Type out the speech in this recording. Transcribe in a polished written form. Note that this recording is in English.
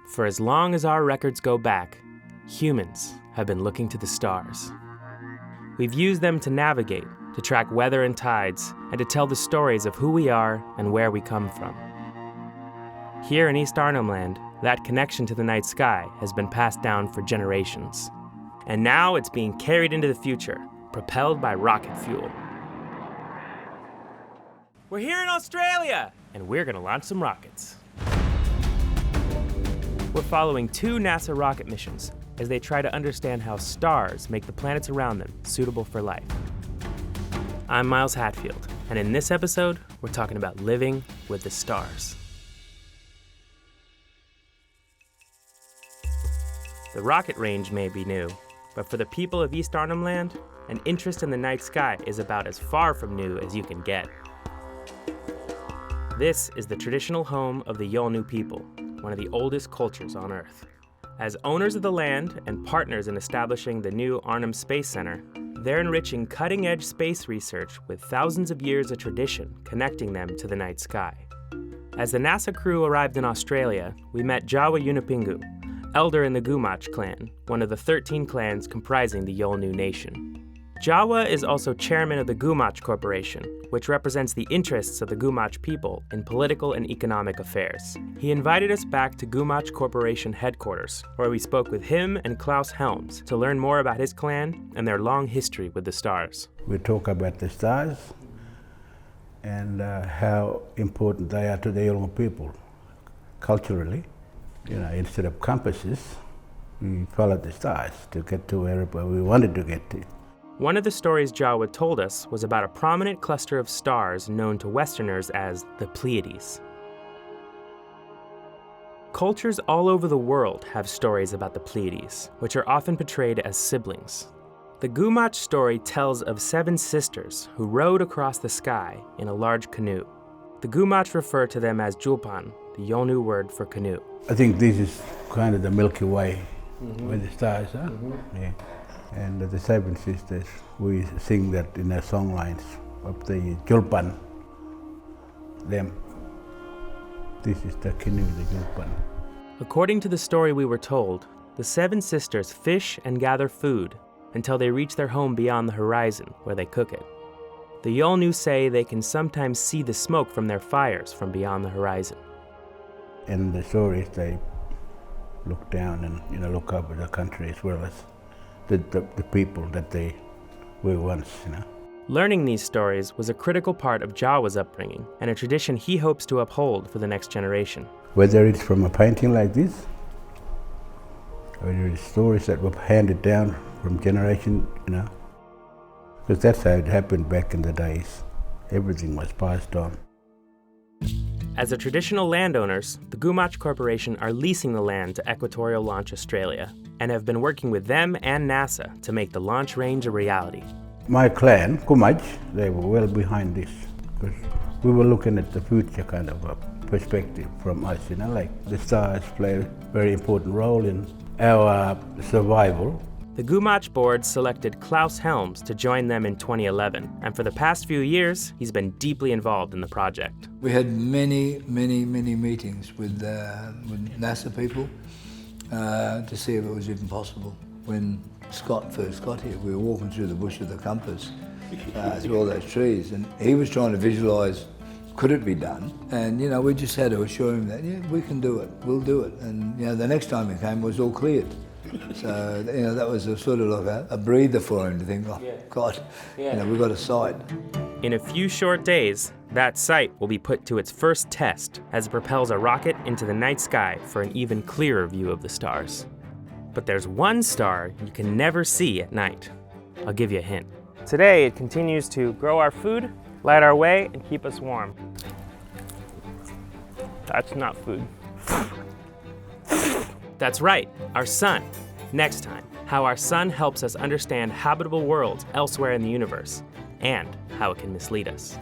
For as long as our records go back, humans have been looking to the stars. We've used them to navigate, to track weather and tides, and to tell the stories of who we are and where we come from. Here in East Arnhem Land, that connection to the night sky has been passed down for generations. And now it's being carried into the future, propelled by rocket fuel. We're here in Australia, and we're gonna launch some rockets. We're following 2 NASA rocket missions as they try to understand how stars make the planets around them suitable for life. I'm Miles Hatfield, and in this episode, we're talking about living with the stars. The rocket range may be new, but for the people of East Arnhem Land, an interest in the night sky is about as far from new as you can get. This is the traditional home of the Yolngu people, one of the oldest cultures on Earth. As owners of the land and partners in establishing the new Arnhem Space Center, they're enriching cutting-edge space research with thousands of years of tradition connecting them to the night sky. As the NASA crew arrived in Australia, we met Jawa Yunupingu, elder in the Gumatj clan, one of the 13 clans comprising the Yolngu nation. Jawa is also chairman of the Gumatj Corporation, which represents the interests of the Gumatj people in political and economic affairs. He invited us back to Gumatj Corporation headquarters, where we spoke with him and Klaus Helms to learn more about his clan and their long history with the stars. We talk about the stars and how important they are to the Yolngu people culturally. Instead of compasses, we followed the stars to get to wherever we wanted to get to. One of the stories Jawa told us was about a prominent cluster of stars known to Westerners as the Pleiades. Cultures all over the world have stories about the Pleiades, which are often portrayed as siblings. The Gumatj story tells of 7 sisters who rode across the sky in a large canoe. The Gumatj refer to them as Julpan, the Yolngu word for canoe. I think this is kind of the Milky Way, where the stars are. Yeah. And the 7 sisters, we sing that in our song lines of the Julpan, them. This is the canoe, the Julpan. According to the story we were told, the 7 sisters fish and gather food until they reach their home beyond the horizon, where they cook it. The Yolngu say they can sometimes see the smoke from their fires from beyond the horizon. In the stories, they look down and look up at the country as well as the people that they were once. Learning these stories was a critical part of Jawa's upbringing and a tradition he hopes to uphold for the next generation. Whether it's from a painting like this, or it's stories that were handed down from generation, because that's how it happened back in the days. Everything was passed on. As the traditional landowners, the Gumatj Corporation are leasing the land to Equatorial Launch Australia and have been working with them and NASA to make the launch range a reality. My clan, Gumatj, they were well behind this because we were looking at the future kind of a perspective from us, like the stars play a very important role in our survival. The Gumatj board selected Klaus Helms to join them in 2011, and for the past few years, he's been deeply involved in the project. We had many meetings with NASA people to see if it was even possible. When Scott first got here, we were walking through the bush with the compass, through all those trees, and he was trying to visualise, could it be done? And, we just had to assure him that, yeah, we can do it, we'll do it. And, the next time he came, it was all cleared. So, that was a sort of like a breather for him to think, God, we've got a site. In a few short days, that site will be put to its first test as it propels a rocket into the night sky for an even clearer view of the stars. But there's one star you can never see at night. I'll give you a hint. Today, it continues to grow our food, light our way, and keep us warm. That's not food. That's right, our sun. Next time, how our sun helps us understand habitable worlds elsewhere in the universe, and how it can mislead us.